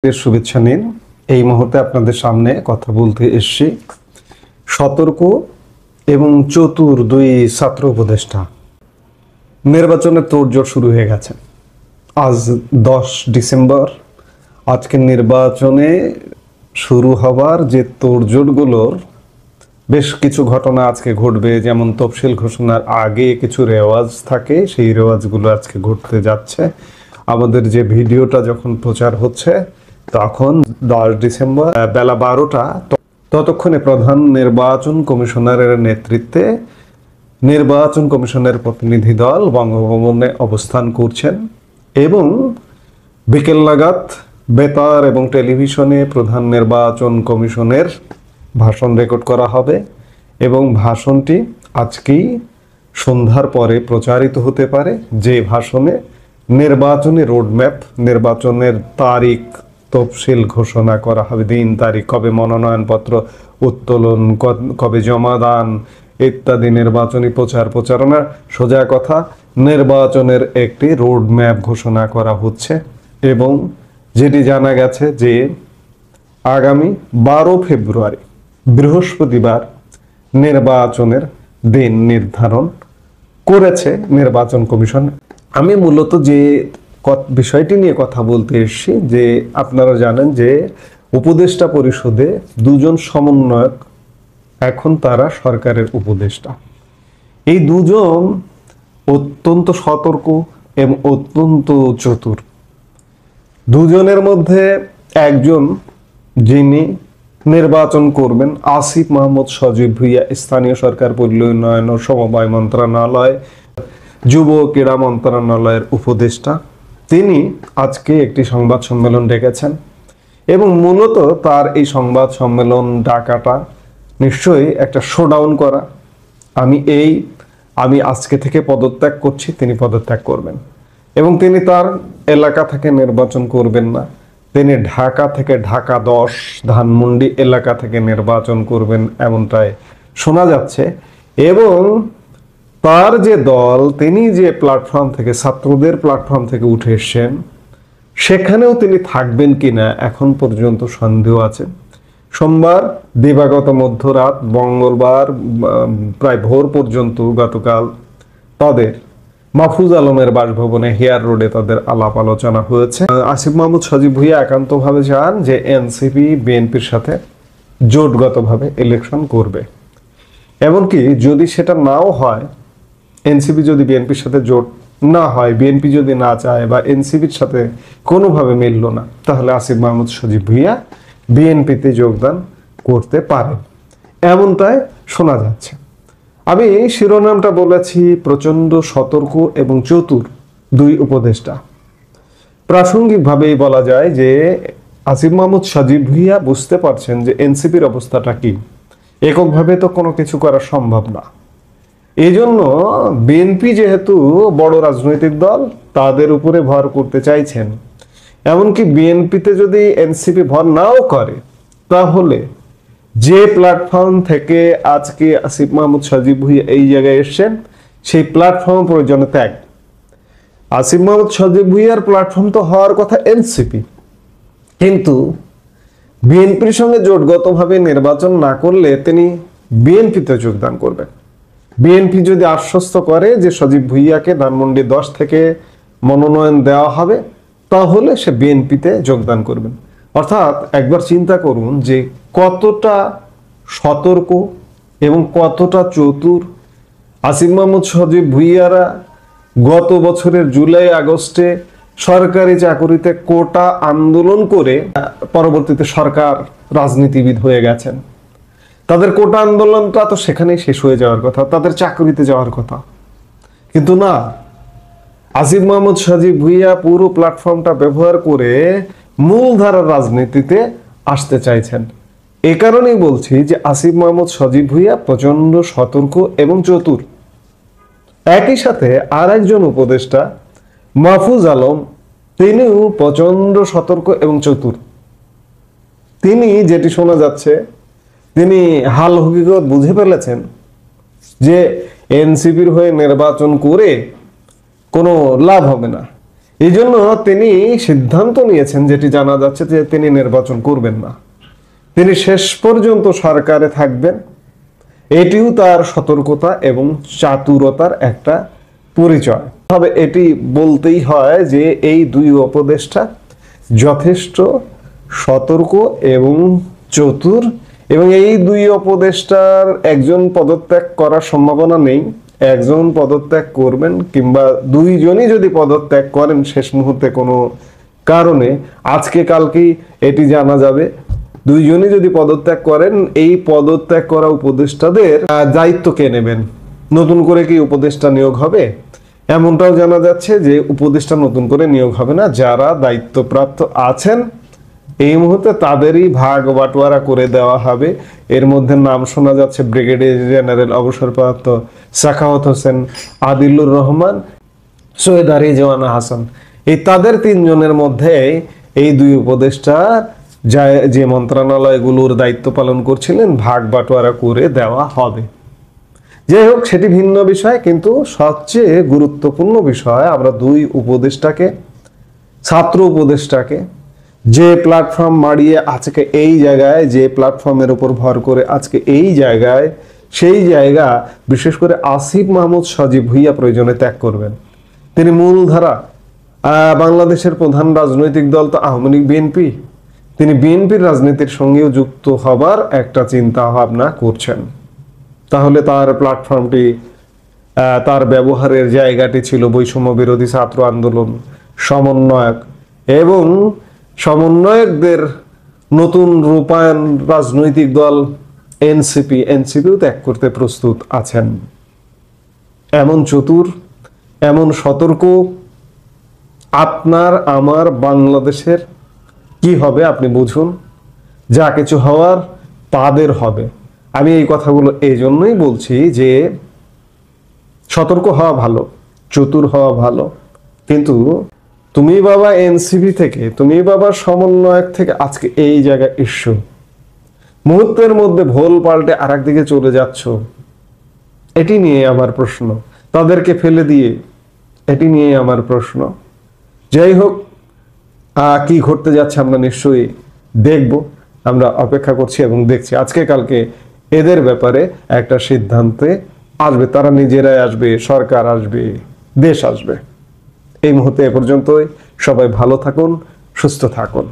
শুভেচ্ছা নিন। এই মুহূর্তে আপনাদের সামনে কথা বলতে এসেছি সতর্ক এবং চতুর দুই ছাত্র উপদেষ্টা। নির্বাচনের তোড়জোড় শুরু হয়ে গেছে। আজ 10 ডিসেম্বর। আজকে নির্বাচনে শুরু হবার যে তোড়জোড়গুলোর বেশ কিছু ঘটনা আজকে ঘটবে, যেমন তফসিল ঘোষণার আগে কিছু রেওয়াজ থাকে, সেই রেওয়াজগুলো আজকে ঘটতে যাচ্ছে। আমাদের যে ভিডিওটা যখন প্রচার হচ্ছে তখন 10 ডিসেম্বর বেলা 12টা, ততক্ষণে প্রধান নির্বাচন কমিশনারের নেতৃত্বে নির্বাচন কমিশনের প্রতিনিধি দল বঙ্গভবনে অবস্থান করছেন এবং বিকেল নাগাদ বেতার এবং টেলিভিশনে প্রধান নির্বাচন কমিশনের ভাষণ রেকর্ড করা হবে এবং ভাষণটি আজকেই সন্ধ্যার পরে প্রচারিত হতে পারে, যে ভাষণে নির্বাচনী রোডম্যাপ, নির্বাচনের তারিখ, তফসিল ঘোষণা করা হবে, দিন তারিখ, কবে মনোনয়নপত্র উত্তোলন, কবে জমাদান ইত্যাদি নির্বাচনী প্রচারণা, সোজা কথা নির্বাচনের একটি রোডম্যাপ ঘোষণা করা হচ্ছে। এবং যেটি জানা গেছে যে আগামী 12 ফেব্রুয়ারি বৃহস্পতিবার নির্বাচনের দিন নির্ধারণ করেছে নির্বাচন কমিশন। আমি মূলত যে বিষয়টি নিয়ে কথা বলতে এসেছি, যে আপনারা জানেন যে উপদেষ্টা পরিষদে দুজন সমন্বয়ক, এখন তারা সরকারের উপদেষ্টা। এই দুজন অত্যন্ত সতর্ক এবং অত্যন্ত চতুর। দুজনের মধ্যে একজন, যিনি নির্বাচন করবেন, আসিফ মাহমুদ সজীব ভুঁইয়া, স্থানীয় সরকার পল্লী উন্নয়ন ও সমবায় মন্ত্রণালয়, যুব ক্রীড়া মন্ত্রণালয়ের উপদেষ্টা, তিনি আজকে একটি সংবাদ সম্মেলন ডেকেছেন এবং মূলত তার এই সংবাদ সম্মেলন ডাকাটা নিশ্চয়ই একটা শোডাউন করা। আমি আজকে থেকে পদত্যাগ করছি, তিনি পদত্যাগ করবেন এবং তিনি তার এলাকা থেকে নির্বাচন করবেন না, তিনি ঢাকা থেকে, ঢাকা 10 ধানমন্ডি এলাকা থেকে নির্বাচন করবেন, এমনটাই শোনা যাচ্ছে। এবং তার যে দল, তিনি যে প্ল্যাটফর্ম থেকে, ছাত্রদের প্ল্যাটফর্ম থেকে উঠে এসেছেন, সেখানেও তিনি থাকবেন কিনা এখন পর্যন্ত সন্দেহ আছে। সোমবার দিবাগত মধ্যরাত, মঙ্গলবার প্রায় ভোর পর্যন্ত গতকাল তাদের মাহফুজ আলমের বাসভবনে হেয়ার রোডে তাদের আলাপ আলোচনা হয়েছে। আসিফ মাহমুদ সজীব ভুঁইয়া একান্তভাবে চান যে এনসিপি বিএনপির সাথে জোটগতভাবে ইলেকশন করবে। এমনকি যদি সেটা নাও হয়, এনসিপি যদি বিএনপির সাথে জোট না হয়, বিএনপি যদি না চায় বা এনসিপির সাথে কোনোভাবে মিলল না, তাহলে আসিফ মাহমুদ সজীব ভুঁইয়া বিএনপিতে যোগদান করতে পারে, এমনটাই শোনা যাচ্ছে। আমি শিরোনামটা বলেছি প্রচন্ড সতর্ক এবং চতুর দুই উপদেষ্টা। প্রাসঙ্গিকভাবেই বলা যায় যে আসিফ মাহমুদ সজীব ভুঁইয়া বুঝতে পারছেন যে এনসিপির অবস্থাটা কি, এককভাবে তো কোনো কিছু করা সম্ভব না। এই জন্য বিএনপি যেহেতু বড় রাজনৈতিক দল, তাদের উপরে ভর করতে চাইছেন। এমনকি বিএনপিতে যদি এনসিপি ভর নাও করে, তাহলে যে প্ল্যাটফর্ম থেকে আজকে আসিফ মাহমুদ সজীব ভুঁইয়া এই জায়গায় এসছেন, সেই প্ল্যাটফর্ম প্রয়োজনে ত্যাগ। আসিফ মাহমুদ সজীব ভুঁইয়ার প্ল্যাটফর্ম তো হওয়ার কথা এনসিপি, কিন্তু বিএনপির সঙ্গে জোটগতভাবে নির্বাচন না করলে তিনি বিএনপিতে যোগদান করবেন। বিএনপি যদি আশ্বস্ত করে যে সজীব ভুঁইয়াকে ধানমন্ডি 10 থেকে মনোনয়ন দেওয়া হবে, তাহলে সে বিএনপিতে যোগদান করবেন। অর্থাৎ একবার চিন্তা করুন যে কতটা সতর্ক এবং কতটা চতুর। আসিফ মাহমুদ সজীব ভুঁইয়ারা গত বছরের জুলাই আগস্টে সরকারি চাকুরিতে কোটা আন্দোলন করে পরবর্তীতে সরকার রাজনীতিবিদ হয়ে গেছেন। তাদের কোটা আন্দোলনটা তো সেখানেই শেষ হয়ে যাওয়ার কথা, তাদের চাকরিতে যাওয়ার কথা, কিন্তু না, আসিফ মাহমুদ সজীব ভুঁইয়া পুরো প্ল্যাটফর্মটা ব্যবহার করে মূলধারার রাজনীতিতে আসতে চাইছেন। এ কারণেই বলছি যে আসিফ মাহমুদ সজীব ভুঁইয়া প্রচন্ড সতর্ক এবং চতুর। একই সাথে আর একজন উপদেষ্টা মাহফুজ আলম, তিনিও প্রচন্ড সতর্ক এবং চতুর। তিনি, যেটি শোনা যাচ্ছে, তিনি হাল হকিকত বুঝে ফেলেছেন যে এনসিপির হয়ে নির্বাচন করে কোনো লাভ হবে না। এই জন্য তিনি সিদ্ধান্ত নিয়েছেন, যেটি জানা যাচ্ছে, যে তিনি নির্বাচন করবেন না, তিনি শেষ পর্যন্ত সরকারে থাকবেন। এটিও তার সতর্কতা এবং চাতুরতার একটা পরিচয়। তবে এটি বলতেই হয় যে এই দুই উপদেষ্টা যথেষ্ট সতর্ক এবং চতুর, এবং এই দুই উপদেষ্টার একজন পদত্যাগ করার সম্ভাবনা নেই, একজন পদত্যাগ করবেন, কিংবা দুইজনই যদি পদত্যাগ করেন শেষ মুহূর্তে কোনো কারণে, আজকে কালকেই এটি জানা যাবে। দুইজনই যদি পদত্যাগ করেন, এই পদত্যাগ করা উপদেষ্টাদের দায়িত্ব কে নেবেন? নতুন করে কি উপদেষ্টা নিয়োগ হবে? এমনটাও জানা যাচ্ছে যে উপদেষ্টা নতুন করে নিয়োগ হবে না, যারা দায়িত্বপ্রাপ্ত আছেন এই মুহূর্তে তাদেরই ভাগ বাটোয়ারা করে দেওয়া হবে। এর মধ্যে নাম শোনা যাচ্ছে ব্রিগেডিয়ার জেনারেল অবসরপ্রাপ্ত সাখাওয়াত হোসেন, আদিলুর রহমান, সৈয়দ রিজওয়ানা হাসান। এই তাদের তিনজনের মধ্যে এই দুই উপদেষ্টা যে মন্ত্রণালয়গুলোর দায়িত্ব পালন করছিলেন ভাগ বাটোয়ারা করে দেওয়া হবে। যাই হোক, সেটি ভিন্ন বিষয়, কিন্তু সবচেয়ে গুরুত্বপূর্ণ বিষয়, আমরা দুই উপদেষ্টাকে, ছাত্র উপদেষ্টাকে, যে প্ল্যাটফর্ম মাড়িয়ে আজকে এই জায়গায়, যে প্ল্যাটফর্মের উপর ভর করে আজকে এই জায়গায়, সেই জায়গা বিশেষ করে আসিফ মাহমুদ সজীব ভুইয়া প্রয়োজনে ত্যাগ করবেন। তিনি মূলধারা, বাংলাদেশের প্রধান রাজনৈতিক দল তো আওয়ামী লীগ, বিএনপি, তিনি বিএনপির রাজনীতির সঙ্গেও যুক্ত হবার একটা চিন্তা ভাবনা করছেন। তাহলে তার প্ল্যাটফর্মটি, তার ব্যবহারের জায়গাটি ছিল বৈষম্য বিরোধী ছাত্র আন্দোলন, সমন্বয়ক, এবং সমন্বয়কদের নতুন রূপায়ণ রাজনৈতিক দল এনসিপিও ত্যাগ করতে প্রস্তুত আছেন। এমন চতুর, এমন সতর্ক, আপনার আমার বাংলাদেশের কি হবে আপনি বুঝুন। যা কিছু হওয়ার তাদের হবে। আমি এই কথাগুলো এই জন্যই বলছি যে সতর্ক হওয়া ভালো, চতুর হওয়া ভালো, কিন্তু তুমি বাবা এনসিপি থেকে, তুমি বাবা সমন্বয়ক থেকে আজকে এই জায়গায় ইস্যু, মুহূর্তের মধ্যে ভোল পাল্টে আর একদিকে চলে যাচ্ছ, এটি নিয়ে আমার প্রশ্ন। তাদেরকে ফেলে দিয়ে এটি নিয়ে আমার প্রশ্ন। যাই হোক, কি ঘটতে যাচ্ছে আমরা নিশ্চয়ই দেখব, আমরা অপেক্ষা করছি এবং দেখছি। আজকে কালকে এদের ব্যাপারে একটা সিদ্ধান্তে আসবে, তারা নিজেরাই আসবে, সরকার আসবে, দেশ আসবে। এই মুহূর্তে এ পর্যন্তই। সবাই ভালো থাকুন, সুস্থ থাকুন।